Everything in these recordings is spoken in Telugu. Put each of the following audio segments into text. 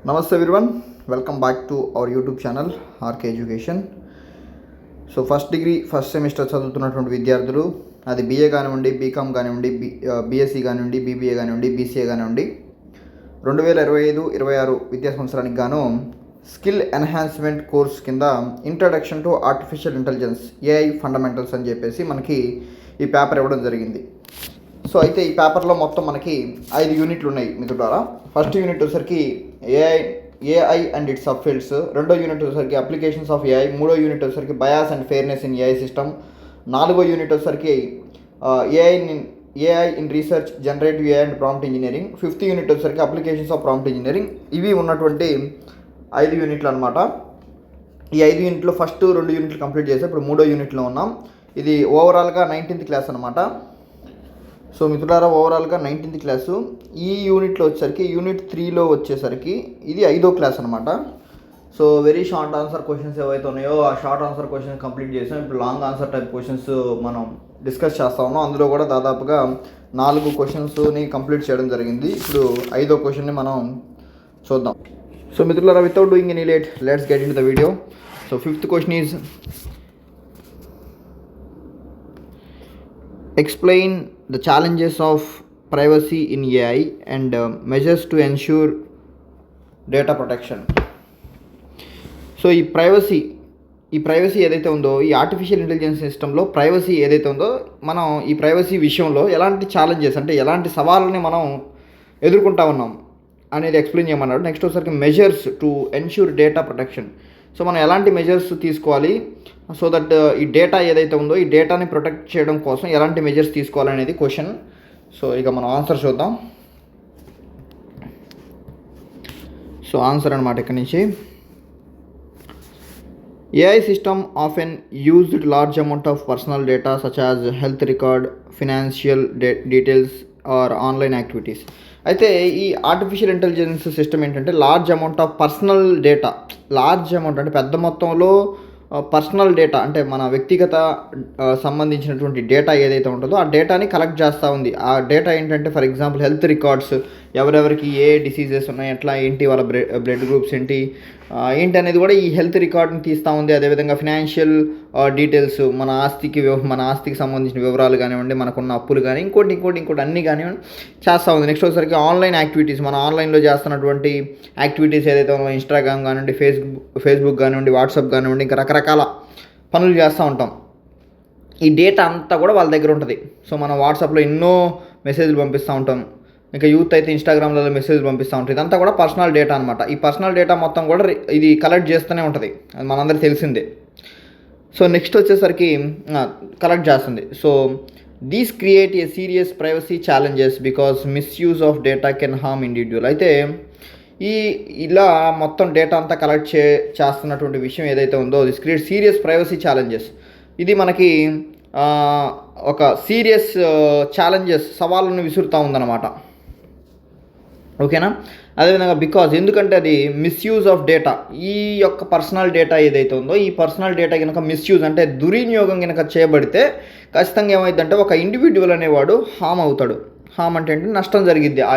Namaste everyone, welcome back to our YouTube channel RK Education. So first degree first semester చదువుతున్నటువంటి విద్యార్థులు అది బీఏ కానివ్వండి, బీకామ్ కానివ్వండి, బీఎస్సీ కానివ్వండి, బీబీఏ కానివ్వండి, బీసీఏ కానివ్వండి 2025-26 విద్యా సంవత్సరానికి గాను స్కిల్ ఎన్హాన్స్మెంట్ కోర్స్ కింద introduction to artificial intelligence AI fundamentals అని చెప్పేసి మనకి ఈ పేపర్ ఇవ్వడం జరిగింది. సో అయితే ఈ పేపర్లో మొత్తం మనకి 5 యూనిట్లు ఉన్నాయి మిత్రులారా. ఫస్ట్ యూనిట్ వచ్చేసరికి AI and it's sub fields, రెండో యూనిట్ వచ్చేసరికి అప్లికేషన్స్ ఆఫ్ ఏఐ, మూడో యూనిట్ వచ్చేసరికి bias and fairness in AI system, నాలుగో యూనిట్ వచ్చేసరికి AI in research, generative AI and prompt engineering, fifth unit వచ్చేసరికి అప్లికేషన్స్ ఆఫ్ ప్రాంప్ట్ ఇంజనీరింగ్. ఇవి ఉన్నటువంటి 5 యూనిట్లు అనమాట. ఈ 5 యూనిట్లో ఫస్ట్ 2 యూనిట్లు కంప్లీట్ చేసి ఇప్పుడు మూడో యూనిట్లో ఉన్నాం. ఇది ఓవరాల్గా 19th క్లాస్ అనమాట. సో మిత్రులారా, ఓవరాల్గా 19th క్లాసు. ఈ యూనిట్లో వచ్చేసరికి యూనిట్ 3లో వచ్చేసరికి ఇది 5వ క్లాస్ అనమాట. So very short answer questions ఏవైతే ఉన్నాయో ఆ షార్ట్ ఆన్సర్ క్వశ్చన్స్ కంప్లీట్ చేసాం. ఇప్పుడు లాంగ్ ఆన్సర్ టైప్ క్వశ్చన్స్ మనం డిస్కస్ చేస్తా ఉన్నాం. అందులో కూడా దాదాపుగా 4 క్వశ్చన్స్ని కంప్లీట్ చేయడం జరిగింది. ఇప్పుడు 5వ క్వశ్చన్ని మనం చూద్దాం. సో మిత్రులారా, without doing any late, let's get in to the video. So 5th question is explain the challenges of privacy in AI and measures to ensure data protection. So ఈ ప్రైవసీ ఏదైతే ఉందో, ఈ ఆర్టిఫిషియల్ ఇంటెలిజెన్స్ సిస్టంలో ప్రైవసీ ఏదైతే ఉందో, మనం ఈ ప్రైవసీ విషయంలో ఎలాంటి ఛాలెంజెస్ అంటే ఎలాంటి సవాళ్ళని మనం ఎదుర్కొంటా ఉన్నాం అనేది ఎక్స్ప్లెయిన్ చేయమన్నాడు. నెక్స్ట్ వచ్చేసరికి measures to ensure data protection. So మనం ఎలాంటి మెజర్స్ తీసుకోవాలి సో దట్ ఈ డేటా ఏదైతే ఉందో ఈ డేటాని ప్రొటెక్ట్ చేయడం కోసం ఎలాంటి మెజర్స్ తీసుకోవాలనేది క్వశ్చన్. సో ఇక మనం ఆన్సర్ చూద్దాం. సో ఆన్సర్ అనమాట ఇక్కడ నుంచి. AI system often used large amount of personal data such as health record, financial details or online activities. అయితే ఈ ఆర్టిఫిషియల్ ఇంటెలిజెన్స్ సిస్టమ్ ఏంటంటే large amount of personal data, large amount అంటే పెద్ద మొత్తంలో పర్సనల్ డేటా అంటే మన వ్యక్తిగత సంబంధించినటువంటి డేటా ఏదైతే ఉంటుందో ఆ డేటాని కలెక్ట్ చేస్తూ ఉంది. ఆ డేటా ఏంటంటే ఫర్ ఎగ్జాంపుల్ హెల్త్ రికార్డ్స్, ఎవరెవరికి ఏ డిసీజెస్ ఉన్నాయి, ఎట్లా ఏంటి, వాళ్ళ బ్లడ్ గ్రూప్స్ ఏంటి అనేది కూడా ఈ హెల్త్ రికార్డ్ని తీస్తూ ఉంది. అదేవిధంగా ఫినాన్షియల్ డీటెయిల్స్, మన ఆస్తికి సంబంధించిన వివరాలు కానివ్వండి, మనకున్న అప్పులు కానీ ఇంకోటి అన్నీ కానివ్వండి చేస్తూ ఉంది. నెక్స్ట్ వచ్చేసరికి ఆన్లైన్ యాక్టివిటీస్, మన ఆన్లైన్లో చేస్తున్నటువంటి యాక్టివిటీస్ ఏదైతే ఉన్నాయో ఇన్స్టాగ్రామ్ కానివ్వండి, ఫేస్బుక్ కానివ్వండి, వాట్సాప్ కానివ్వండి, ఇంకా రకరకాల పనులు చేస్తూ ఉంటాం. ఈ డేటా అంతా కూడా వాళ్ళ దగ్గర ఉంటుంది. సో మనం వాట్సాప్లో ఎన్నో మెసేజ్లు పంపిస్తూ ఉంటాం, ఇంకా యూత్ అయితే ఇన్స్టాగ్రామ్లో మెసేజ్లు పంపిస్తూ ఉంటుంది. ఇదంతా కూడా పర్సనల్ డేటా అనమాట. ఈ పర్సనల్ డేటా మొత్తం కూడా ఇది కలెక్ట్ చేస్తూనే ఉంటుంది, అది మనందరికీ తెలిసిందే. సో నెక్స్ట్ వచ్చేసరికి కలెక్ట్ చేస్తుంది. So these create a serious privacy challenges because misuse of data can harm individual. అయితే ఇలా మొత్తం డేటా అంతా కలెక్ట్ చేస్తున్నటువంటి విషయం ఏదైతే ఉందో this create serious privacy challenges. ఇది మనకి ఒక సీరియస్ ఛాలెంజెస్, సవాళ్ళను విసురుతూ ఉందన్నమాట. ఓకేనా? అదేవిధంగా బికాజ్ ఎందుకంటే అది మిస్యూజ్ ఆఫ్ డేటా, ఈ యొక్క పర్సనల్ డేటా ఏదైతే ఉందో ఈ పర్సనల్ డేటా కనుక మిస్యూజ్ అంటే దుర్వినియోగం కనుక చేయబడితే ఖచ్చితంగా ఏమైందంటే ఒక ఇండివిజువల్ అనేవాడు హామ్ అవుతాడు. హామ్ అంటే నష్టం జరిగిద్ది, ఆ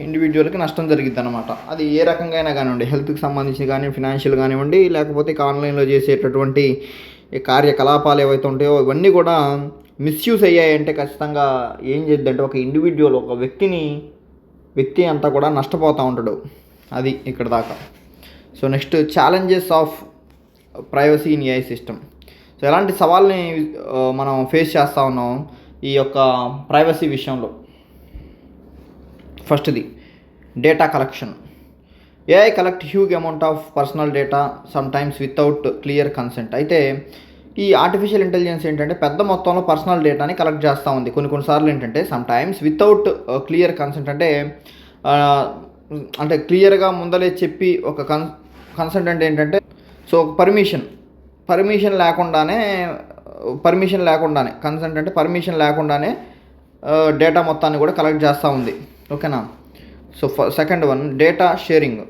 ఇండివిజువల్కి నష్టం జరిగిద్ది అనమాట. అది ఏ రకంగా అయినా కానివ్వండి, హెల్త్కి సంబంధించి కానీ, ఫినాన్షియల్ కానివ్వండి, లేకపోతే ఆన్లైన్లో చేసేటటువంటి కార్యకలాపాలు ఏవైతే ఉంటాయో ఇవన్నీ కూడా మిస్యూజ్ అయ్యాయంటే ఖచ్చితంగా ఏం చేద్దంటే ఒక ఇండివిజువల్, ఒక వ్యక్తి అంతా కూడా నష్టపోతూ ఉంటాడు. అది ఇక్కడ దాకా. So next challenges of privacy in AI system. So ఎలాంటి సవాల్ని మనం ఫేస్ చేస్తూ ఉన్నాం ఈ యొక్క ప్రైవసీ విషయంలో. ఫస్ట్ది data collection. AI collect huge amount of personal data some times without clear consent. అయితే ఈ ఆర్టిఫిషియల్ ఇంటెలిజెన్స్ ఏంటంటే పెద్ద మొత్తంలో పర్సనల్ డేటాని కలెక్ట్ చేస్తూ ఉంది. కొన్నిసార్లు ఏంటంటే sometimes without clear consent అంటే క్లియర్గా ముందలే చెప్పి ఒక కన్సెంట్ అంటే ఏంటంటే సో పర్మిషన్ లేకుండానే కన్సెంట్ అంటే పర్మిషన్ లేకుండానే డేటా మొత్తాన్ని కూడా కలెక్ట్ చేస్తూ ఉంది. ఓకేనా? So second one data sharing.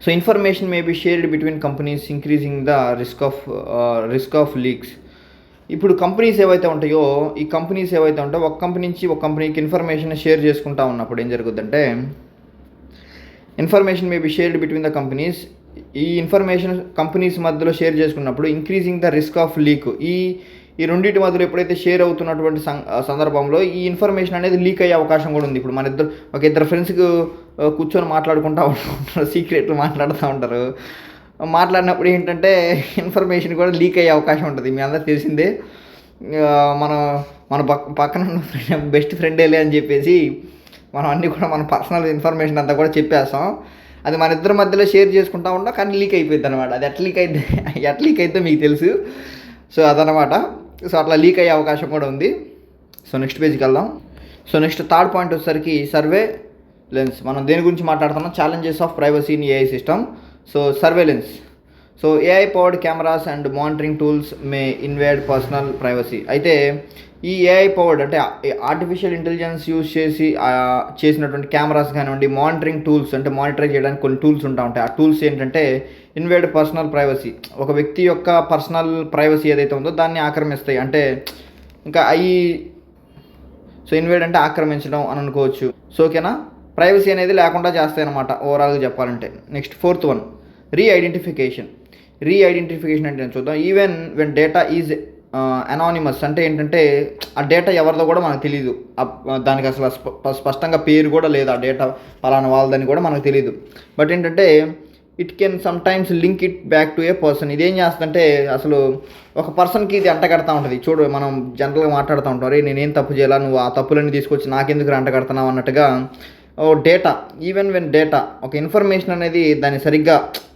So information may be shared between companies increasing the risk of leaks. ఇప్పుడు కంపెనీస్ ఏవైతే ఉంటాయో ఈ కంపెనీస్ ఏవైతే ఉంటాయో ఒక కంపెనీ నుంచి ఒక కంపెనీకి ఇన్ఫర్మేషన్ షేర్ చేసుకుంటా ఉన్నప్పుడు ఏం జరుగుద్దంటే information may be shared between the companies. ఈ ఇన్ఫర్మేషన్ కంపెనీస్ మధ్యలో షేర్ చేసుకున్నప్పుడు increasing the risk of leak. ఈ రెండింటి మధ్యలో ఎప్పుడైతే షేర్ అవుతున్నటువంటి సందర్భంలో ఈ ఇన్ఫర్మేషన్ అనేది లీక్ అయ్యే అవకాశం కూడా ఉంది. ఇప్పుడు మన ఇద్దరు ఫ్రెండ్స్కి కూర్చొని మాట్లాడుకుంటూ ఉంటారు, సీక్రెట్లు మాట్లాడుతూ ఉంటారు. మాట్లాడినప్పుడు ఏంటంటే ఇన్ఫర్మేషన్ కూడా లీక్ అయ్యే అవకాశం ఉంటుంది. మీ అందరికి తెలిసిందే. మన పక్కన ఉన్న బెస్ట్ ఫ్రెండేలే అని చెప్పేసి మనం అన్నీ కూడా మన పర్సనల్ ఇన్ఫర్మేషన్ అంతా కూడా చెప్పేస్తాం. అది మన ఇద్దరి మధ్యలో షేర్ చేసుకుంటూ ఉంటాం, కానీ లీక్ అయిపోయింది అనమాట. అది ఎట్లా లీక్ అయితే మీకు తెలుసు. సో అదనమాట. సో అట్లా లీక్ అయ్యే అవకాశం కూడా ఉంది. సో నెక్స్ట్ పేజ్కి వెళ్దాం. సో నెక్స్ట్ థర్డ్ పాయింట్ వచ్చేసరికి సర్వేలెన్స్. మనం దేని గురించి మాట్లాడుతున్నాం? Challenges of privacy in AI system. So surveillance. So AI powered cameras and monitoring tools May invade personal privacy. అయితే ఈ ఏఐ పవర్డ్ అంటే ఆర్టిఫిషియల్ ఇంటెలిజెన్స్ యూజ్ చేసినటువంటి కెమెరాస్ కానివ్వండి, మానిటరింగ్ టూల్స్ అంటే మానిటర్ చేయడానికి కొన్ని టూల్స్ ఉంటాయి. ఆ టూల్స్ ఏంటంటే ఇన్వేడ్ పర్సనల్ ప్రైవసీ. ఒక వ్యక్తి యొక్క పర్సనల్ ప్రైవసీ ఏదైతే ఉందో దాన్ని ఆక్రమిస్తాయి. అంటే ఇంకా సో ఇన్వేడ్ అంటే ఆక్రమించడం అని అనుకోవచ్చు. సో ఓకేనా, ప్రైవసీ అనేది లేకుండా చేస్తాయి అన్నమాట ఓవరాల్గా చెప్పాలంటే. నెక్స్ట్ ఫోర్త్ వన్, రీఐడెంటిఫికేషన్ అంటే చూద్దాం. Even when data is anonymous అంటే ఏంటంటే ఆ డేటా ఎవరిదో కూడా మనకు తెలియదు. దానికి అసలు స్పష్టంగా పేరు కూడా లేదు, ఆ డేటా పలానా వాళ్ళదని కూడా మనకు తెలియదు. బట్ ఏంటంటే it can sometimes link it back to A person. ఇదేం చేస్తుందంటే అసలు ఒక పర్సన్కి ఇది అంటగడతా ఉంటుంది. చూడు, మనం జనరల్గా మాట్లాడుతూ ఉంటారు, నేనేం తప్పు చేయాలా, నువ్వు ఆ తప్పులన్నీ తీసుకొచ్చి నాకెందుకు అంటగడుతున్నావు అన్నట్టుగా. డేటా, ఈవెన్ వెన్ డేటా, ఒక ఇన్ఫర్మేషన్ అనేది దాన్ని సరిగ్గా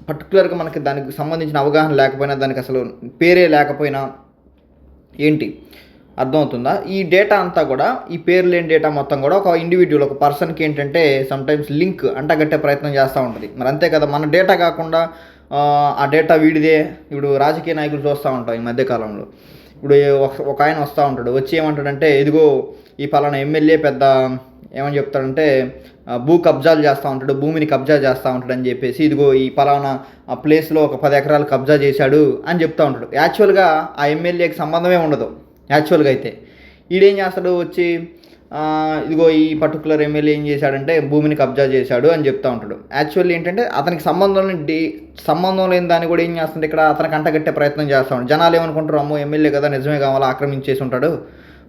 పర్టికులర్గా మనకి దానికి సంబంధించిన అవగాహన లేకపోయినా, దానికి అసలు పేరే లేకపోయినా ఏంటి అర్థమవుతుందా? ఈ డేటా అంతా కూడా, ఈ పేరు లేని డేటా మొత్తం కూడా ఒక ఇండివిజువల్, ఒక పర్సన్కి ఏంటంటే సమ్టైమ్స్ లింక్ అంటగట్టే ప్రయత్నం చేస్తూ ఉంటుంది. మరి అంతే కదా, మన డేటా కాకుండా ఆ డేటా వీడిదే. ఇప్పుడు రాజకీయ నాయకులు చూస్తూ ఉంటాం ఈ మధ్యకాలంలో. ఇప్పుడు ఒక ఆయన వస్తూ ఉంటాడు, వచ్చి ఏమంటాడంటే ఇదిగో ఈ పలానా ఎమ్మెల్యే పెద్ద ఏమని చెప్తాడంటే భూ కబ్జాలు చేస్తూ ఉంటాడు, భూమిని కబ్జా చేస్తూ ఉంటాడు అని చెప్పేసి, ఇదిగో ఈ పలానా ఆ ప్లేస్లో ఒక 10 ఎకరాలు కబ్జా చేశాడు అని చెప్తూ ఉంటాడు. యాక్చువల్గా ఆ ఎమ్మెల్యేకి సంబంధమే ఉండదు. యాక్చువల్గా అయితే ఈడేం చేస్తాడు, వచ్చి ఇదిగో ఈ పర్టికులర్ ఎమ్మెల్యే ఏం చేశాడంటే భూమిని కబ్జా చేశాడు అని చెప్తూ ఉంటాడు. యాక్చువల్లీ ఏంటంటే అతనికి సంబంధం లేని దాన్ని కూడా ఏం చేస్తుంటే ఇక్కడ అతనికి అంటగట్టే ప్రయత్నం చేస్తూ ఉంటాడు. జనాలు ఏమనుకుంటారు, అమ్మో ఎమ్మెల్యే కదా, నిజమే కావాలా, ఆక్రమించేసి ఉంటాడు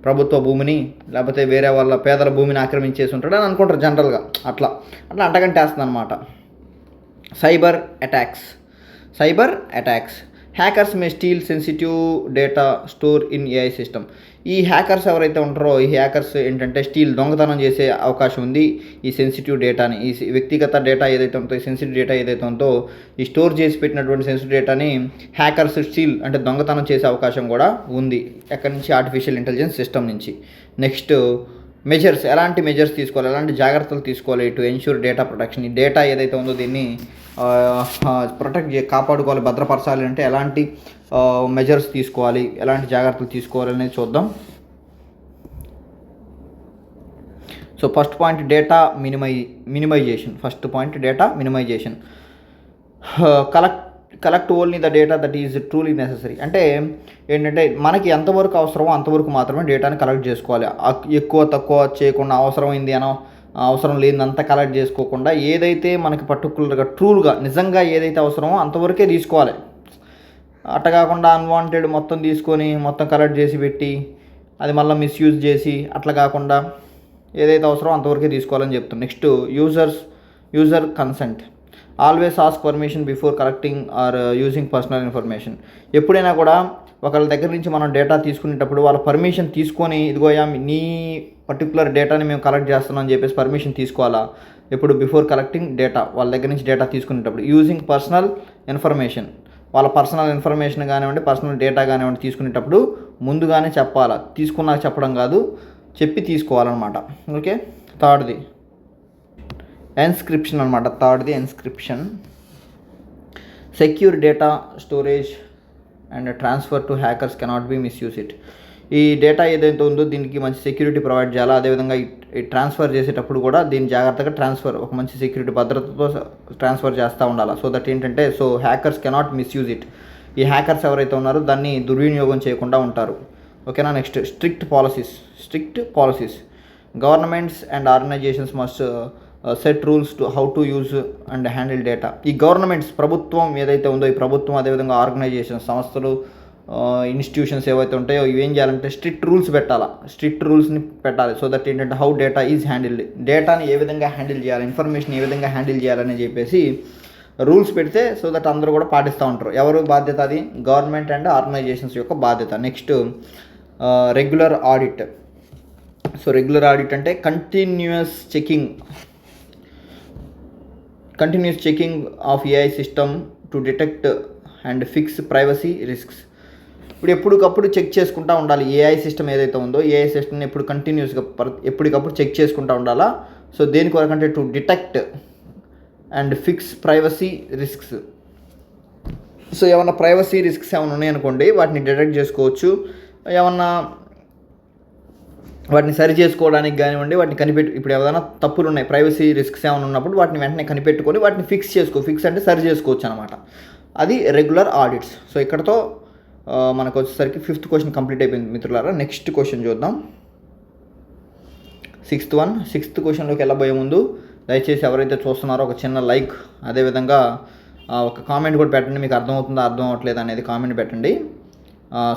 ప్రభుత్వ భూమిని, లేకపోతే వేరే వాళ్ళ పేదల భూమిని ఆక్రమించేసి ఉంటాడు అని అనుకుంటారు జనరల్గా. అట్లా అంటగంటేస్తుంది అనమాట. Cyber attacks. Hackers May steel sensitive data store in AI system. ఈ హ్యాకర్స్ ఎవరైతే ఉంటారో, ఈ హ్యాకర్స్ ఏంటంటే దొంగతనం చేసే అవకాశం ఉంది ఈ సెన్సిటివ్ డేటాని. ఈ వ్యక్తిగత డేటా ఏదైతే ఉందో, ఈ సెన్సిటివ్ డేటా ఏదైతే ఉందో, ఈ స్టోర్ చేసి పెట్టినటువంటి సెన్సిటివ్ డేటాని హ్యాకర్స్ అంటే దొంగతనం చేసే అవకాశం కూడా ఉంది. ఎక్కడి నుంచి? ఆర్టిఫిషియల్ ఇంటెలిజెన్స్ సిస్టమ్ నుంచి. Next measures. ఎలాంటి మెజర్స్ తీసుకోవాలి, ఎలాంటి జాగ్రత్తలు తీసుకోవాలి టు ఎన్ష్యూర్ డేటా ప్రొటెక్షన్. ఈ డేటా ఏదైతే ఉందో దీన్ని కాపాడుకోవాలి, భద్రపరచాలి అంటే ఎలాంటి మెజర్స్ తీసుకోవాలి, ఎలాంటి జాగ్రత్తలు తీసుకోవాలి అనేది చూద్దాం. So first point data minimisation. Collect only the data that is truly necessary. అంటే ఏంటంటే మనకి ఎంతవరకు అవసరమో అంతవరకు మాత్రమే డేటాని కలెక్ట్ చేసుకోవాలి. ఎక్కువ తక్కువ చేయకుండా, అవసరం లేదంతా కలెక్ట్ చేసుకోకుండా, ఏదైతే మనకి పర్టికులర్గా ట్రూగా నిజంగా ఏదైతే అవసరమో అంతవరకే తీసుకోవాలి. అట్ట కాకుండా అన్వాంటెడ్ మొత్తం తీసుకొని మొత్తం కలెక్ట్ చేసి పెట్టి అది మళ్ళీ మిస్యూజ్ చేసి అట్లా కాకుండా ఏదైతే అవసరమో అంతవరకే తీసుకోవాలని చెప్తాం. Next user consent. Always ask permission before collecting or using personal information. ఎప్పుడైనా కూడా ఒకళ్ళ దగ్గర నుంచి మనం డేటా తీసుకునేటప్పుడు వాళ్ళ పర్మిషన్ తీసుకొని, ఇదిగోయా నీ పర్టికులర్ డేటాని మేము కలెక్ట్ చేస్తున్నాం అని చెప్పేసి పర్మిషన్ తీసుకోవాలా. ఎప్పుడు? Before collecting data. వాళ్ళ దగ్గర నుంచి డేటా తీసుకునేటప్పుడు. Using personal information. వాళ్ళ పర్సనల్ ఇన్ఫర్మేషన్ కానివ్వండి, పర్సనల్ డేటా కానివ్వండి తీసుకునేటప్పుడు ముందుగానే చెప్పాలా. తీసుకున్నాక చెప్పడం కాదు, చెప్పి తీసుకోవాలన్నమాట. ఓకే. థర్డ్ది ఎన్స్క్రిప్షన్ అనమాట. Encryption. Secure data storage and transfer to hackers cannot be misuse it. ఈ డేటా ఏదైతే ఉందో దీనికి మంచి సెక్యూరిటీ ప్రొవైడ్ చేయాలి. అదేవిధంగా ఈ ట్రాన్స్ఫర్ చేసేటప్పుడు కూడా దీన్ని జాగ్రత్తగా ఒక మంచి సెక్యూరిటీ భద్రతతో ట్రాన్స్ఫర్ చేస్తూ ఉండాలి. సో దట్ ఏంటంటే హ్యాకర్స్ కెనాట్ మిస్యూజ్ ఇట్. ఈ హ్యాకర్స్ ఎవరైతే ఉన్నారో దాన్ని దుర్వినియోగం చేయకుండా ఉంటారు. ఓకేనా. Next strict policies. Governments and organisations must set rules to how to use and handle data. ఈ గవర్నమెంట్స్ ప్రభుత్వం ఏదైతే ఉందో ఈ ప్రభుత్వం అదేవిధంగా ఆర్గనైజేషన్ సంస్థలు ఇన్స్టిట్యూషన్స్ ఏవైతే ఉంటాయో ఇవి ఏం చేయాలంటే స్ట్రిక్ట్ రూల్స్ పెట్టాలి. సో దట్ ఏంటంటే హౌ డేటా ఈజ్ హ్యాండిల్డ్, డేటాని ఏ విధంగా హ్యాండిల్ చేయాలి, ఇన్ఫర్మేషన్ ఏ విధంగా హ్యాండిల్ చేయాలని చెప్పేసి రూల్స్ పెడితే సో దట్ అందరూ కూడా పాటిస్తూ ఉంటారు. ఎవరు బాధ్యత? అది గవర్నమెంట్ అండ్ ఆర్గనైజేషన్స్ యొక్క బాధ్యత. Next regular audit. So regular audit అంటే continuous checking of AI system to detect and fix privacy risks. ఇప్పుడు ఎప్పటికప్పుడు చెక్ చేసుకుంటూ ఉండాలి. ఏఐ సిస్టమ్ ఏదైతే ఉందో ఏఐ సిస్టమ్ని ఎప్పటికప్పుడు చెక్ చేసుకుంటూ ఉండాలా. సో దేని కొరకంటే to detect and fix privacy risks. So ఏమన్నా ప్రైవసీ రిస్క్స్ ఏమైనా ఉన్నాయనుకోండి వాటిని డిటెక్ట్ చేసుకోవచ్చు. ఏమన్నా వాటిని సరి చేసుకోవడానికి కానివ్వండి, వాటిని ఇప్పుడు ఏదైనా తప్పులు ఉన్నాయి, ప్రైవసీ రిస్క్స్ ఏమైనా ఉన్నప్పుడు వాటిని వెంటనే కనిపెట్టుకొని వాటిని ఫిక్స్ అంటే సరి చేసుకోవచ్చు అనమాట. అది రెగ్యులర్ ఆడిట్స్. సో ఇక్కడతో మనకు వచ్చేసరికి 5th క్వశ్చన్ కంప్లీట్ అయిపోయింది మిత్రులారా. నెక్స్ట్ క్వశ్చన్ చూద్దాం. 6th క్వశ్చన్లోకి వెళ్ళబోయే ముందు దయచేసి ఎవరైతే చూస్తున్నారో ఒక చిన్న లైక్, అదేవిధంగా ఒక కామెంట్ కూడా పెట్టండి. మీకు అర్థమవుతుందా అర్థం అవ్వట్లేదు అనేది కామెంట్ పెట్టండి.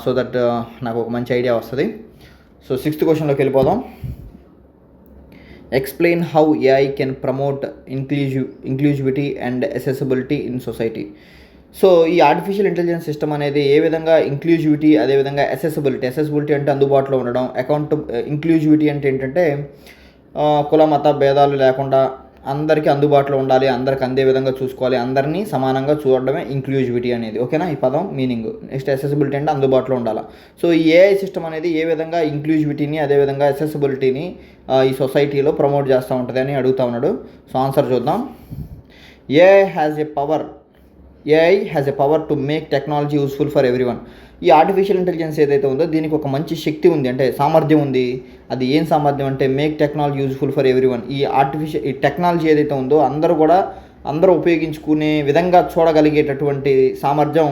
సో దట్ నాకు ఒక మంచి ఐడియా వస్తుంది. సో 6th క్వశ్చన్లోకి వెళ్ళిపోదాం. Explain how AI can promote inclusivity and accessibility in society. So ఈ ఆర్టిఫిషియల్ ఇంటెలిజెన్స్ సిస్టమ్ అనేది ఏ విధంగా ఇంక్లూజివిటీ అదేవిధంగా అసెసిబిలిటీ అంటే అందుబాటులో ఉండడం, ఇంక్లూజివిటీ అంటే ఏంటంటే కుల మత భేదాలు లేకుండా అందరికీ అందుబాటులో ఉండాలి, అందరికి అందే విధంగా చూసుకోవాలి, అందరినీ సమానంగా చూడడమే ఇంక్లూజివిటీ అనేది. ఓకేనా ఈ పదం మీనింగ్. నెక్స్ట్ అసెసిబిలిటీ అంటే అందుబాటులో ఉండాలి. సో ఈ ఏఐ సిస్టమ్ అనేది ఏ విధంగా ఇంక్లూజివిటీని అదేవిధంగా అసెసిబిలిటీని ఈ సొసైటీలో ప్రమోట్ చేస్తూ ఉంటుంది అని అడుగుతూ ఉన్నాడు. సో ఆన్సర్ చూద్దాం. AI has a power to make technology useful for everyone. ఈ ఆర్టిఫిషియల్ ఇంటెలిజెన్స్ ఏదైతే ఉందో దీనికి ఒక మంచి శక్తి ఉంది, అంటే సామర్థ్యం ఉంది. అది ఏం సామర్థ్యం అంటే make technology useful for everyone. ఈ టెక్నాలజీ ఏదైతే ఉందో అందరూ ఉపయోగించుకునే విధంగా చూడగలిగేటటువంటి సామర్థ్యం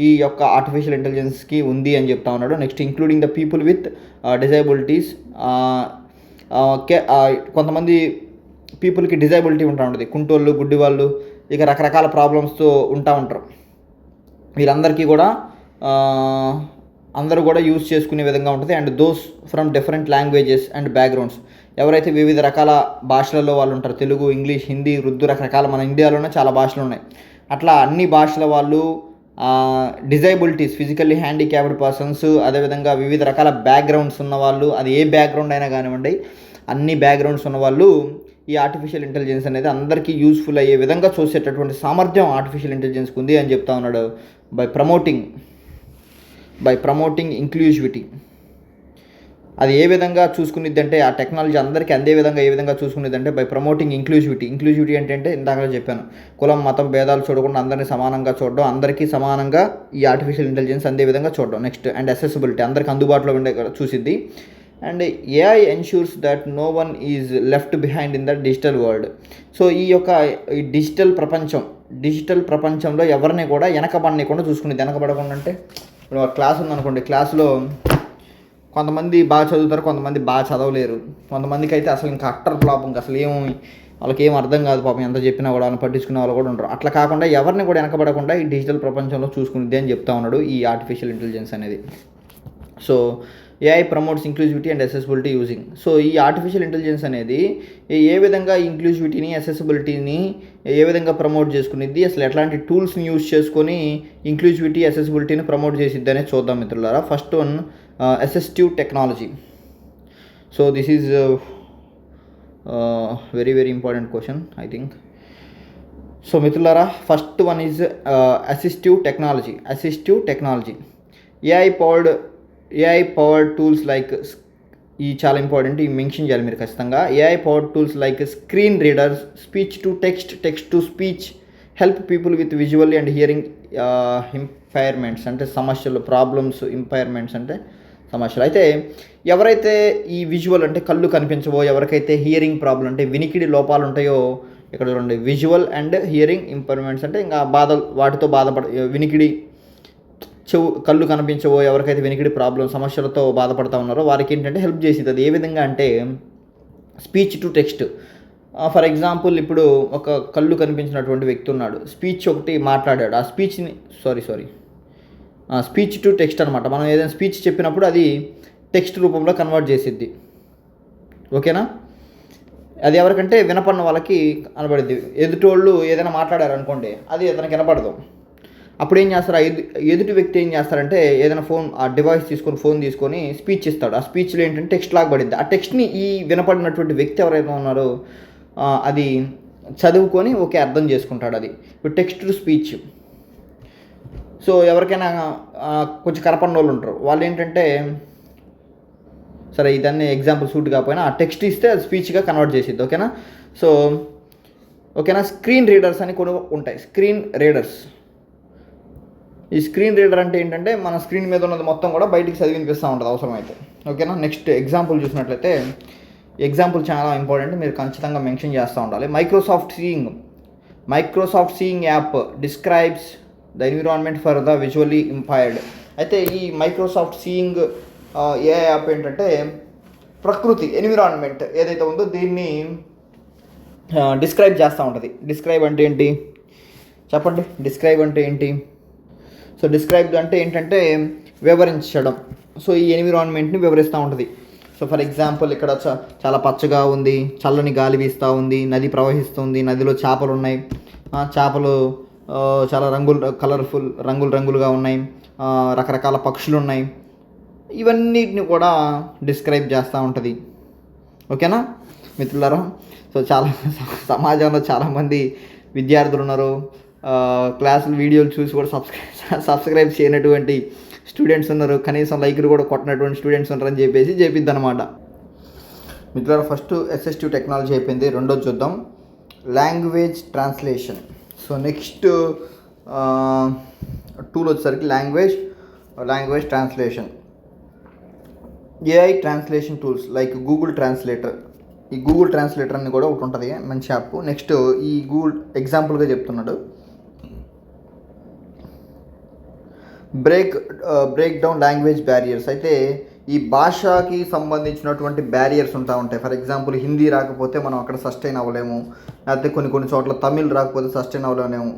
ఈ యొక్క ఆర్టిఫిషియల్ ఇంటెలిజెన్స్కి ఉంది అని చెప్తా ఉన్నాడు. Next including the people with disabilities. కొంతమంది పీపుల్కి డిజైబిలిటీ ఉంటా ఉంటుంది, కుంటోళ్ళు, గుడ్డి వాళ్ళు, ఇక రకరకాల ప్రాబ్లమ్స్తో ఉంటారు. వీరందరికీ కూడా అందరూ కూడా యూజ్ చేసుకునే విధంగా ఉంటుంది. And those from different languages and backgrounds. ఎవరైతే వివిధ రకాల భాషలలో వాళ్ళు ఉంటారు, తెలుగు, ఇంగ్లీష్, హిందీ, ఉర్దూ, రకరకాల మన ఇండియాలోనే చాలా భాషలు ఉన్నాయి. అట్లా అన్ని భాషల వాళ్ళు, డిజైబిలిటీస్, ఫిజికల్లీ హ్యాండిక్యాప్డ్ పర్సన్స్, అదేవిధంగా వివిధ రకాల బ్యాక్గ్రౌండ్స్ ఉన్నవాళ్ళు, అది ఏ బ్యాక్గ్రౌండ్ అయినా కానివ్వండి, అన్ని బ్యాక్గ్రౌండ్స్ ఉన్నవాళ్ళు ఈ ఆర్టిఫిషియల్ ఇంటెలిజెన్స్ అనేది అందరికీ యూస్ఫుల్ అయ్యే విధంగా చూసేటటువంటి సామర్థ్యం ఆర్టిఫిషియల్ ఇంటెలిజెన్స్కి ఉంది అని చెప్తా ఉన్నాడు. By promoting inclusivity. అది ఏ విధంగా చూసుకునిద్ది అంటే ఆ టెక్నాలజీ అందరికీ అందే విధంగా ఏ విధంగా చూసుకునేది అంటే బై ప్రమోటింగ్ ఇంక్లూజివిటీ ఏంటంటే ఇందాక చెప్పాను, కులం మతం భేదాలు చూడకుండా అందరినీ సమానంగా చూడడం, అందరికీ సమానంగా ఈ ఆర్టిఫిషియల్ ఇంటెలిజెన్స్ అందే విధంగా చూడడం. నెక్స్ట్ అండ్ అసెసిబిలిటీ, అందరికీ అందుబాటులో ఉండే చూసిద్ది. And AI ensures that no one is left behind in the digital world. So ఈ డిజిటల్ ప్రపంచంలో ఎవరిని కూడా వెనకబడకుండా చూసుకునేది. వెనకబడకుండా అంటే ఇప్పుడు క్లాస్ ఉందనుకోండి, క్లాసులో కొంతమంది బాగా చదువుతారు, కొంతమంది బాగా చదవలేరు, కొంతమందికి అయితే అసలు ఇంకా అట్టర్ ఫ్లాప్, ఇంకా అసలు వాళ్ళకి ఏం అర్థం కాదు పాపం, ఎంత చెప్పినా కూడా వాళ్ళని పట్టించుకునే వాళ్ళు కూడా ఉంటారు. అట్లా కాకుండా ఎవరిని కూడా వెనకబడకుండా ఈ డిజిటల్ ప్రపంచంలో చూసుకునేది అని చెప్తా ఉన్నాడు ఈ ఆర్టిఫిషియల్ ఇంటెలిజెన్స్ అనేది. So AI promotes inclusivity and accessibility using. So ఈ ఆర్టిఫిషియల్ ఇంటెలిజెన్స్ అనేది ఏ విధంగా ఇంక్లూజివిటీని అసెసిబిలిటీని ఏ విధంగా ప్రమోట్ చేసుకునిద్ది, అసలు ఎట్లాంటి టూల్స్ని యూజ్ చేసుకొని ఇంక్లూజివిటీ అసెసిబిలిటీని ప్రమోట్ చేసిద్ది అనేది చూద్దాం మిత్రులారా. First one assistive technology. So this is very very important question I think. So మిత్రులారా, first one is assistive technology. AI powered tools like, ఈ చాలా ఇంపార్టెంట్, ఈ మెన్షన్ చేయాలి మీరు ఖచ్చితంగా. AI powered tools like screen readers, speech to text to speech help people with visual and hearing impairments అంటే సమస్యలు, ప్రాబ్లమ్స్, ఇంపైర్మెంట్స్ అంటే సమస్యలు. అయితే ఎవరైతే ఈ విజువల్ అంటే కళ్ళు కనిపించవో, ఎవరికైతే హియరింగ్ ప్రాబ్లం అంటే వినికిడి లోపాలు ఉంటాయో, ఇక్కడ చూడండి, విజువల్ అండ్ హియరింగ్ ఇంపైర్మెంట్స్ అంటే ఇంకా వాటితో వినికిడి, కళ్ళు కనిపించవో, ఎవరికైతే వినికిడి ప్రాబ్లం సమస్యలతో బాధపడుతూ ఉన్నారో వారికి ఏంటంటే హెల్ప్ చేసేది. అది ఏ విధంగా అంటే speech to text, for example ఇప్పుడు ఒక కళ్ళు కనిపించినటువంటి వ్యక్తి ఉన్నాడు, స్పీచ్ ఒకటి మాట్లాడాడు, ఆ స్పీచ్ని స్పీచ్ టు టెక్స్ట్ అనమాట. మనం ఏదైనా స్పీచ్ చెప్పినప్పుడు అది టెక్స్ట్ రూపంలో కన్వర్ట్ చేసిద్ది. ఓకేనా? అది ఎవరికంటే వినపడిన వాళ్ళకి కనబడిద్ది. ఎదుటోళ్ళు ఏదైనా మాట్లాడారు అనుకోండి, అది అతనికి వినపడదు. అప్పుడు ఏం చేస్తారు, ఎదుటి వ్యక్తి ఏం చేస్తారంటే ఏదైనా ఆ డివైస్ తీసుకొని ఫోన్ తీసుకొని స్పీచ్ ఇస్తాడు. ఆ స్పీచ్లో ఏంటంటే టెక్స్ట్ లాగా పడిద్ది. ఆ టెక్స్ట్ని ఈ వినపడినటువంటి వ్యక్తి ఎవరైతే ఉన్నారో అది చదువుకొని ఓకే అర్థం చేసుకుంటాడు. అది ఇప్పుడు టెక్స్ట్ టు స్పీచ్. సో ఎవరికైనా కొంచెం కనపడిన వాళ్ళు ఉంటారు, వాళ్ళు ఏంటంటే సరే ఇదన్నీ ఎగ్జాంపుల్ సూట్ కాకపోయినా ఆ టెక్స్ట్ ఇస్తే అది స్పీచ్గా కన్వర్ట్ చేసిద్ది. ఓకేనా? సో ఓకేనా, స్క్రీన్ రీడర్స్ అని కొన్ని ఉంటాయి. స్క్రీన్ రీడర్స్, ఈ స్క్రీన్ రీడర్ అంటే ఏంటంటే మన స్క్రీన్ మీద ఉన్నది మొత్తం కూడా బయటికి చదివి వినిపిస్తూ ఉంటుంది అవసరమైతే. ఓకేనా? నెక్స్ట్ ఎగ్జాంపుల్ చూసినట్లయితే, ఎగ్జాంపుల్ చాలా ఇంపార్టెంట్, మీరు ఖచ్చితంగా మెన్షన్ చేస్తూ ఉండాలి. Microsoft seeing app describes the environment for the visually impaired. అయితే ఈ మైక్రోసాఫ్ట్ సీయింగ్ ఏ యాప్ ఏంటంటే ప్రకృతి, ఎన్విరాన్మెంట్ ఏదైతే ఉందో దీన్ని డిస్క్రైబ్ చేస్తూ ఉంటుంది. డిస్క్రైబ్ అంటే ఏంటి చెప్పండి? డిస్క్రైబ్ అంటే ఏంటి? సో డిస్క్రైబ్ అంటే ఏంటంటే వివరించడం. సో ఈ ఎన్విరాన్మెంట్ని వివరిస్తూ ఉంటుంది. సో ఫర్ ఎగ్జాంపుల్ ఇక్కడ చాలా పచ్చగా ఉంది, చల్లని గాలి వీస్తూ ఉంది, నది ప్రవహిస్తుంది, నదిలో చేపలు ఉన్నాయి, చేపలు చాలా రంగులుగా ఉన్నాయి, రకరకాల పక్షులు ఉన్నాయి, ఇవన్నిటిని కూడా డిస్క్రైబ్ చేస్తూ ఉంటుంది. ఓకేనా మిత్రులారా? సో సమాజంలో చాలామంది విద్యార్థులు ఉన్నారు, క్లాసులు వీడియోలు చూసి కూడా సబ్స్క్రైబ్ చేయనటువంటి స్టూడెంట్స్ ఉన్నారు, కనీసం లైక్లు కూడా కొట్టినటువంటి స్టూడెంట్స్ ఉన్నారని చెప్పిద్ది అనమాట. మిత్రులారా, ఫస్ట్ అసిస్టివ్ టెక్నాలజీ అయిపోయింది. రెండోది చూద్దాం, language translation. So next tool వచ్చేసరికి language translation. AI translation tools like Google translator. ఈ గూగుల్ ట్రాన్స్లేటర్ అని కూడా ఒకటి ఉంటుంది, మంచి యాప్. నెక్స్ట్ ఈ గూగుల్ ఎగ్జాంపుల్గా చెప్తున్నాడు, బ్రేక్ డౌన్ లాంగ్వేజ్ బ్యారియర్స్. అయితే ఈ భాషకి సంబంధించినటువంటి బ్యారియర్స్ ఉంటాయి. ఫర్ ఎగ్జాంపుల్ హిందీ రాకపోతే మనం అక్కడ సస్టైన్ అవ్వలేము, లేకపోతే కొన్ని చోట్ల తమిళ్ రాకపోతే సస్టైన్ అవ్వలేము,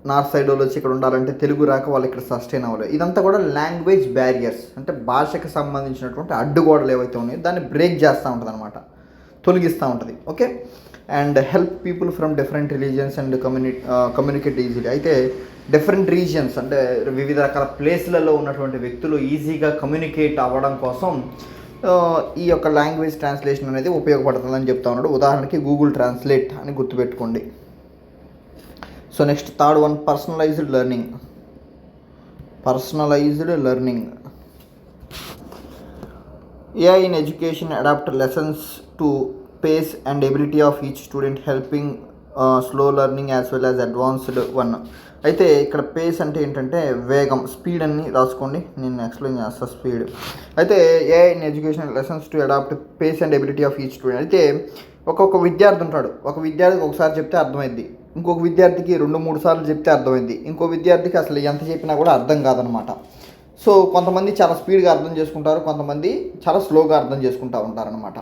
నార్త్ సైడ్ వాళ్ళు వచ్చి ఇక్కడ ఉండాలంటే తెలుగు రాక వాళ్ళు ఇక్కడ సస్టైన్ అవ్వలేదు. ఇదంతా కూడా లాంగ్వేజ్ బ్యారియర్స్, అంటే భాషకు సంబంధించినటువంటి అడ్డుగోడలు ఏవైతే ఉన్నాయో దాన్ని బ్రేక్ చేస్తూ ఉంటుంది అనమాట, తొలగిస్తూ ఉంటుంది. Okay, and help people from different religions and communicate easily. అయితే డిఫరెంట్ రీజియన్స్ అంటే వివిధ రకాల ప్లేస్లలో ఉన్నటువంటి వ్యక్తులు ఈజీగా కమ్యూనికేట్ అవ్వడం కోసం ఈ యొక్క లాంగ్వేజ్ ట్రాన్స్లేషన్ అనేది ఉపయోగపడుతుందని చెప్తా ఉన్నాడు. ఉదాహరణకి గూగుల్ ట్రాన్స్లేట్ అని గుర్తుపెట్టుకోండి. So next third one, personalised learning. AI in education adapt lessons to pace and ability of each student, helping slow learning as well as advanced one. అయితే ఇక్కడ పేస్ అంటే ఏంటంటే వేగం, స్పీడ్ అని రాసుకోండి, నేను ఎక్స్ప్లెయిన్ చేస్తాను స్పీడ్. అయితే AI in education lessons to adapt pace and ability of each student. అయితే ఒక్కొక్క విద్యార్థి ఉంటాడు, ఒక విద్యార్థికి ఒకసారి చెప్తే అర్థమైద్ది, ఇంకొక విద్యార్థికి 2-3 సార్లు చెప్తే అర్థమైంది, ఇంకో విద్యార్థికి అసలు ఎంత చెప్పినా కూడా అర్థం కాదనమాట. సో కొంతమంది చాలా స్పీడ్గా అర్థం చేసుకుంటారు, కొంతమంది చాలా స్లోగా అర్థం చేసుకుంటూ ఉంటారనమాట.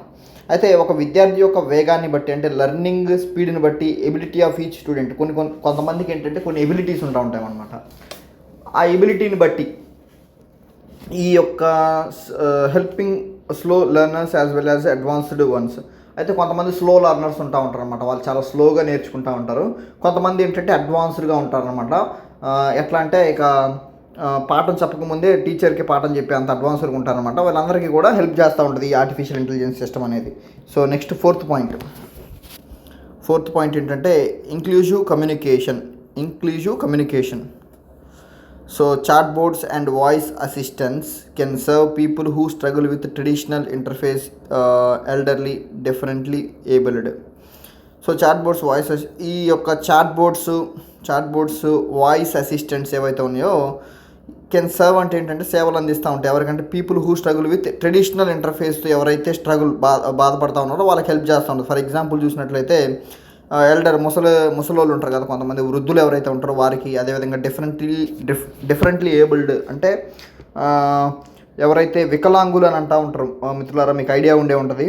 అయితే ఒక విద్యార్థి యొక్క వేగాన్ని బట్టి, అంటే లెర్నింగ్ స్పీడ్ని బట్టి, ఎబిలిటీ ఆఫ్ ఈచ్ స్టూడెంట్, కొంతమందికి ఏంటంటే కొన్ని ఎబిలిటీస్ ఉంటాయి అనమాట. ఆ ఎబిలిటీని బట్టి ఈ యొక్క helping slow learners as well as advanced once. అయితే కొంతమంది స్లో లెర్నర్స్ ఉంటారు అనమాట, వాళ్ళు చాలా స్లోగా నేర్చుకుంటూ ఉంటారు. కొంతమంది ఏంటంటే అడ్వాన్స్డ్గా ఉంటారనమాట. ఎట్లా అంటే ఇక పాఠం చెప్పకముందే టీచర్కి పాఠం చెప్పి అంత అడ్వాన్స్డ్గా ఉంటారనమాట. వాళ్ళందరికీ కూడా హెల్ప్ చేస్తూ ఉంటుంది ఈ ఆర్టిఫిషియల్ ఇంటెలిజెన్స్ సిస్టమ్ అనేది. సో నెక్స్ట్ ఫోర్త్ పాయింట్ ఏంటంటే inclusive communication. So chat boards and voice assistants can serve people who struggle with traditional interface, elderly, differently abled. So ఈ యొక్క చాట్ బోర్డ్స్ వాయిస్ అసిస్టెంట్స్ ఏవైతే ఉన్నాయో కెన్ సర్వ్ అంటే ఏంటంటే సేవలు అందిస్తూ ఉంటాయి. ఎవరికంటే people who struggle with traditional ఇంటర్ఫేస్తో ఎవరైతే బాధపడతా ఉన్నారో వాళ్ళకి హెల్ప్ చేస్తూ ఉంటుంది. ఫర్ ఎగ్జాంపుల్ చూసినట్లయితే ఎల్డర్ ముసలోళ్ళు ఉంటారు కదా, కొంతమంది వృద్ధులు ఎవరైతే ఉంటారో వారికి, అదేవిధంగా డిఫరెంట్లీ ఏబుల్డ్ అంటే ఎవరైతే వికలాంగులు అని అంటూ ఉంటారు మిత్రులారా, మీకు ఐడియా ఉండే ఉంటుంది.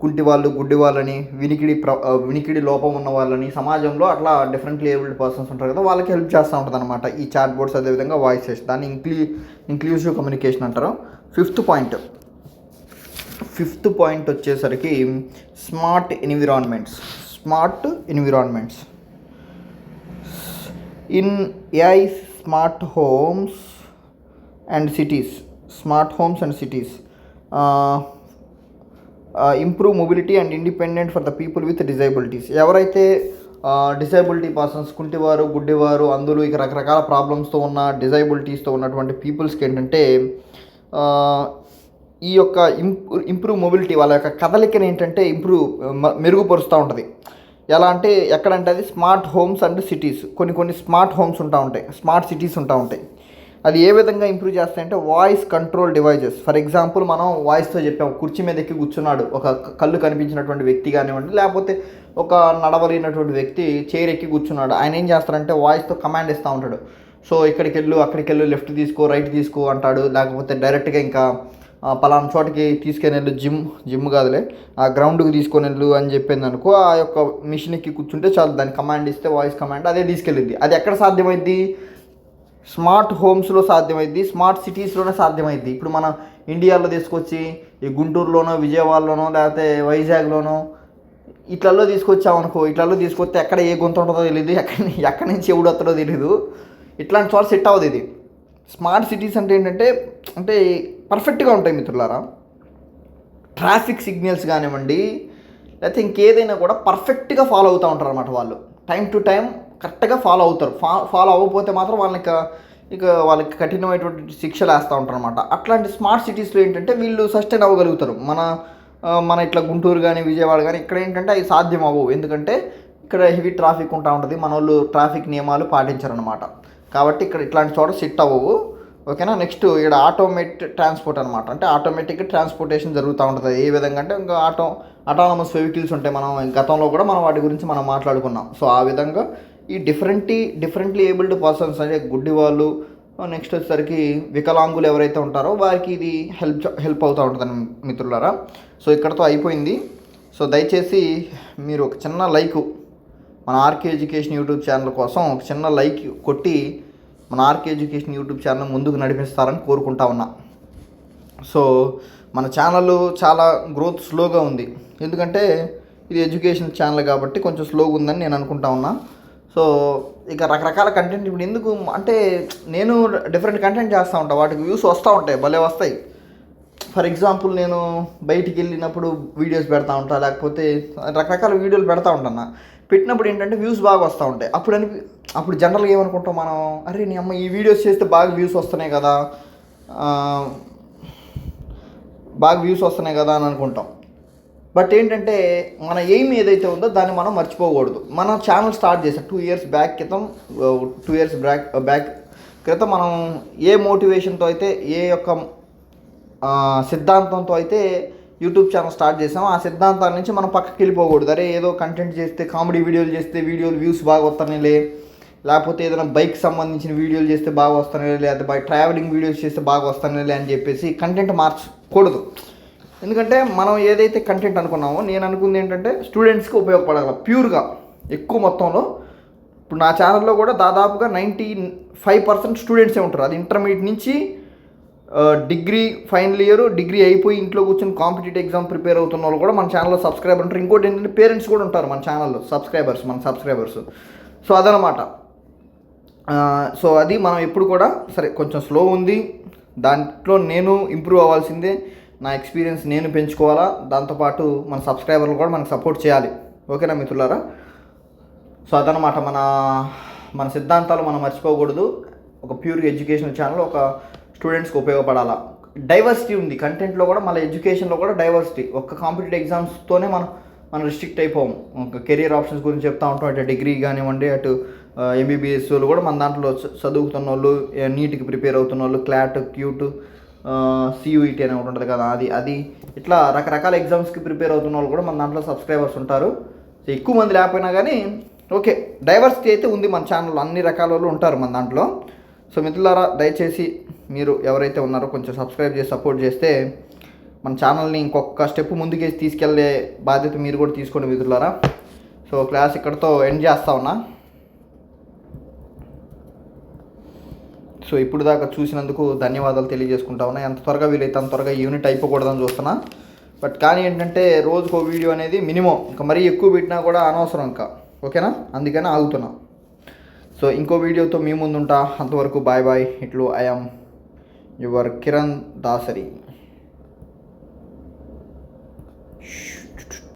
కుంటి వాళ్ళు, గుడ్డి వాళ్ళని, వినికిడి లోపం ఉన్న వాళ్ళని, సమాజంలో అట్లా డిఫరెంట్లీ ఏబుల్డ్ పర్సన్స్ ఉంటారు కదా, వాళ్ళకి హెల్ప్ చేస్తూ ఉంటుంది అనమాట ఈ చాట్ బోర్డ్స్. అదేవిధంగా వాయిసెస్, దాన్ని ఇంక్లూజివ్ కమ్యూనికేషన్ అంటారు. ఫిఫ్త్ పాయింట్ వచ్చేసరికి smart environments. In AI smart homes and cities improve mobility and independent for the people with disabilities. ఎవరైతే డిజైబిలిటీ పర్సన్స్, కుంటివారు, గుడ్డివారు, అందులో ఇక రకరకాల ప్రాబ్లమ్స్తో ఉన్న, డిజైబిలిటీస్తో ఉన్నటువంటి పీపుల్స్కి ఏంటంటే ఈ యొక్క ఇంప్రూవ్ మొబిలిటీ, వాళ్ళ యొక్క కదలికని ఏంటంటే మెరుగుపరుస్తూ ఉంటుంది. ఎలా అంటే ఎక్కడంటే అది స్మార్ట్ హోమ్స్ అండ్ సిటీస్. కొన్ని స్మార్ట్ హోమ్స్ ఉంటాయి, స్మార్ట్ సిటీస్ ఉంటాయి. అది ఏ విధంగా ఇంప్రూవ్ చేస్తాయంటే voice control devices. For example, మనం వాయిస్తో చెప్పాము, కుర్చీ మీద ఎక్కి కూర్చున్నాడు ఒక కళ్ళు కనిపించినటువంటి వ్యక్తి కానివ్వండి, లేకపోతే ఒక నడవలేనటువంటి వ్యక్తి చైర్ ఎక్కి కూర్చున్నాడు. ఆయన ఏం చేస్తారంటే వాయిస్తో కమాండ్ ఇస్తూ ఉంటాడు. సో ఇక్కడికి వెళ్ళు, అక్కడికి వెళ్ళు, లెఫ్ట్ తీసుకో, రైట్ తీసుకో అంటాడు. లేకపోతే డైరెక్ట్గా ఇంకా పలానా చోటకి తీసుకొని వెళ్ళు, జిమ్ కాదులే, ఆ గ్రౌండ్కి తీసుకొని వెళ్ళు అని చెప్పింది అనుకో, ఆ యొక్క మిషన్ ఎక్కి కూర్చుంటే చాలు, దాన్ని కమాండ్ ఇస్తే వాయిస్ కమాండ్ అదే తీసుకెళ్ళింది. అది ఎక్కడ సాధ్యమైంది? స్మార్ట్ హోమ్స్లో సాధ్యమైంది, స్మార్ట్ సిటీస్లోనే సాధ్యమైంది. ఇప్పుడు మన ఇండియాలో తీసుకొచ్చి ఈ గుంటూరులోనో, విజయవాడలోనో, లేకపోతే వైజాగ్లోనో ఇట్లలో తీసుకొచ్చామనుకో, ఇట్లలో తీసుకొస్తే ఎక్కడ ఏ గుంత ఉంటుందో తెలియదు, ఎక్కడి నుంచి ఎవడు వస్తుందో తెలియదు. ఇట్లాంటి చోట సెట్ అవ్వదు ఇది. స్మార్ట్ సిటీస్ అంటే ఏంటంటే పర్ఫెక్ట్గా ఉంటాయి మిత్రులారా. ట్రాఫిక్ సిగ్నల్స్ కానివ్వండి, లేకపోతే ఇంకేదైనా కూడా పర్ఫెక్ట్గా ఫాలో అవుతూ ఉంటారు అనమాట. వాళ్ళు టైం టు టైం కరెక్ట్గా ఫాలో అవుతారు. ఫాలో అవ్వకపోతే మాత్రం వాళ్ళకి కఠినమైనటువంటి శిక్షలు వేస్తూ ఉంటారు అనమాట. అట్లాంటి స్మార్ట్ సిటీస్లో ఏంటంటే వీళ్ళు సస్టైన్ అవ్వగలుగుతారు. మన ఇట్లా గుంటూరు కానీ, విజయవాడ కానీ ఇక్కడ ఏంటంటే అవి సాధ్యం అవ్వవు. ఎందుకంటే ఇక్కడ హెవీ ట్రాఫిక్ ఉంటా ఉంటుంది, మన వాళ్ళు ట్రాఫిక్ నియమాలు పాటించారనమాట. కాబట్టి ఇక్కడ ఇట్లాంటి చోట సెట్ అవ్వవు. ఓకేనా. నెక్స్ట్ ఇక్కడ ఆటోమేటెడ్ ట్రాన్స్పోర్ట్ అనమాట. అంటే ఆటోమేటిక్గా ట్రాన్స్పోర్టేషన్ జరుగుతూ ఉంటుంది. ఏ విధంగా అంటే ఇంకా అటానమస్ వెహికల్స్ ఉంటాయి. మనం గతంలో కూడా మనం వాటి గురించి మనం మాట్లాడుకున్నాం. సో ఆ విధంగా ఈ డిఫరెంట్లీ ఏబుల్డ్ పర్సన్స్ అంటే గుడ్డి వాళ్ళు, నెక్స్ట్ వచ్చేసరికి వికలాంగులు ఎవరైతే ఉంటారో వారికి ఇది హెల్ప్ అవుతూ ఉంటుందని మిత్రులారా. సో ఇక్కడతో అయిపోయింది. సో దయచేసి మీరు ఒక చిన్న లైక్ మన ఆర్కే ఎడ్యుకేషన్ యూట్యూబ్ ఛానల్ కోసం ఒక చిన్న లైక్ కొట్టి మన ఆర్కే ఎడ్యుకేషన్ యూట్యూబ్ ఛానల్ ముందుకు నడిపిస్తారని కోరుకుంటా ఉన్నా. సో మన ఛానల్ చాలా గ్రోత్ స్లోగా ఉంది, ఎందుకంటే ఇది ఎడ్యుకేషన్ ఛానల్ కాబట్టి కొంచెం స్లోగా ఉందని నేను అనుకుంటా ఉన్నా. సో ఇక రకరకాల కంటెంట్ ఇప్పుడు ఎందుకు అంటే నేను డిఫరెంట్ కంటెంట్ చేస్తూ ఉంటాను, వాటికి వ్యూస్ వస్తూ ఉంటాయి, భలే వస్తాయి. ఫర్ ఎగ్జాంపుల్ నేను బయటికి వెళ్ళినప్పుడు వీడియోస్ పెడతా ఉంటాను, లేకపోతే రకరకాల వీడియోలు పెడతా ఉంటాను. పెట్టినప్పుడు ఏంటంటే వ్యూస్ బాగా వస్తూ ఉంటాయి. అప్పుడు జనరల్గా ఏమనుకుంటాం మనం, అరే నీ అమ్మ ఈ వీడియోస్ చేస్తే బాగా వ్యూస్ వస్తున్నాయి కదా అని అనుకుంటాం. బట్ ఏంటంటే మన ఎయిమ్ ఏదైతే ఉందో దాన్ని మనం మర్చిపోకూడదు. మన ఛానల్ స్టార్ట్ చేసాం 2 years బ్యాక్ క్రితం మనం ఏ మోటివేషన్తో అయితే, ఏ యొక్క సిద్ధాంతంతో అయితే యూట్యూబ్ ఛానల్ స్టార్ట్ చేసాం, ఆ సిద్ధాంతాల నుంచి మనం పక్కకి వెళ్ళిపోకూడదు. అరే ఏదో కంటెంట్ చేస్తే, కామెడీ వీడియోలు చేస్తే వ్యూస్ బాగా వస్తానే, లేకపోతే ఏదైనా బైక్ సంబంధించిన వీడియోలు చేస్తే బాగా వస్తానే, లేకపోతే ట్రావెలింగ్ వీడియోస్ చేస్తే బాగా వస్తానే అని చెప్పేసి కంటెంట్ మార్చకూడదు. ఎందుకంటే మనం ఏదైతే కంటెంట్ అనుకున్నామో, నేను అనుకుంది ఏంటంటే స్టూడెంట్స్కి ఉపయోగపడాలి ప్యూర్గా ఎక్కువ మొత్తంలో. ఇప్పుడు నా ఛానల్లో కూడా దాదాపుగా 95% స్టూడెంట్సే ఉంటారు. అది ఇంటర్మీడియట్ నుంచి డిగ్రీ ఫైనల్ ఇయర్, డిగ్రీ అయిపోయి ఇంట్లో కూర్చొని కాంపిటేటివ్ ఎగ్జామ్ ప్రిపేర్ అవుతున్న వాళ్ళు కూడా మన ఛానల్లో సబ్స్క్రైబర్ ఉంటారు. ఇంకోటి ఏంటంటే పేరెంట్స్ కూడా ఉంటారు మన ఛానల్లో, మన సబ్స్క్రైబర్స్. సో అదనమాట. సో అది మనం ఎప్పుడు కూడా సరే కొంచెం స్లో ఉంది, దాంట్లో నేను ఇంప్రూవ్ అవ్వాల్సిందే, నా ఎక్స్పీరియన్స్ నేను పెంచుకోవాలా, దాంతోపాటు మన సబ్స్క్రైబర్లు కూడా మనకు సపోర్ట్ చేయాలి. ఓకేనా మిత్రులారా. సో అదనమాట మన సిద్ధాంతాలు మనం మర్చిపోకూడదు. ఒక ప్యూర్ ఎడ్యుకేషనల్ ఛానల్, ఒక స్టూడెంట్స్కి ఉపయోగపడాలా. డైవర్సిటీ ఉంది కంటెంట్లో కూడా, మళ్ళీ ఎడ్యుకేషన్లో కూడా డైవర్సిటీ. ఒక్క కాంపిటేటివ్ ఎగ్జామ్స్తోనే మనం రిస్ట్రిక్ట్ అయిపోము. ఒక కెరీర్ ఆప్షన్స్ గురించి చెప్తా ఉంటాం. అటు డిగ్రీ కానివ్వండి, అటు ఎంబీబీఎస్ వాళ్ళు కూడా మన దాంట్లో చదువుతున్న వాళ్ళు, నీట్కి ప్రిపేర్ అవుతున్న వాళ్ళు, క్లాట్, క్యూట్, సియూఈటీ అని ఒకటి ఉంటుంది కదా, అది ఇట్లా రకరకాల ఎగ్జామ్స్కి ప్రిపేర్ అవుతున్న వాళ్ళు కూడా మన దాంట్లో సబ్స్క్రైబర్స్ ఉంటారు. సో ఎక్కువ మంది లేకపోయినా కానీ ఓకే, డైవర్సిటీ అయితే ఉంది మన ఛానల్లో, అన్ని రకాల వాళ్ళు ఉంటారు మన దాంట్లో. సో మిత్రులారా, దయచేసి మీరు ఎవరైతే ఉన్నారో కొంచెం సబ్స్క్రైబ్ చేసి సపోర్ట్ చేస్తే మన ఛానల్ని ఇంకొక స్టెప్ ముందుకేసి తీసుకెళ్లే బాధ్యత మీరు కూడా తీసుకోండి మిత్రులారా. సో క్లాస్ ఇక్కడితో ఎండ్ చేస్తా ఉన్నా. సో ఇప్పుడు దాకా చూసినందుకు ధన్యవాదాలు తెలియజేసుకుంటా ఉన్నా. ఎంత త్వరగా వీలైతే అంత త్వరగా యూనిట్ అయిపోకూడదని చూస్తున్నా. బట్ కానీ ఏంటంటే రోజుకో వీడియో అనేది మినిమం, ఇంకా మరీ ఎక్కువ పెట్టినా కూడా అనవసరం ఇంకా, ఓకేనా? అందుకని ఆగుతున్నా. సో ఇంకో వీడియోతో మీ ముందుంటా. అంతవరకు బాయ్ బాయ్. ఇట్లు ఐఎమ్ యువర్ కిరణ్ దాసరి.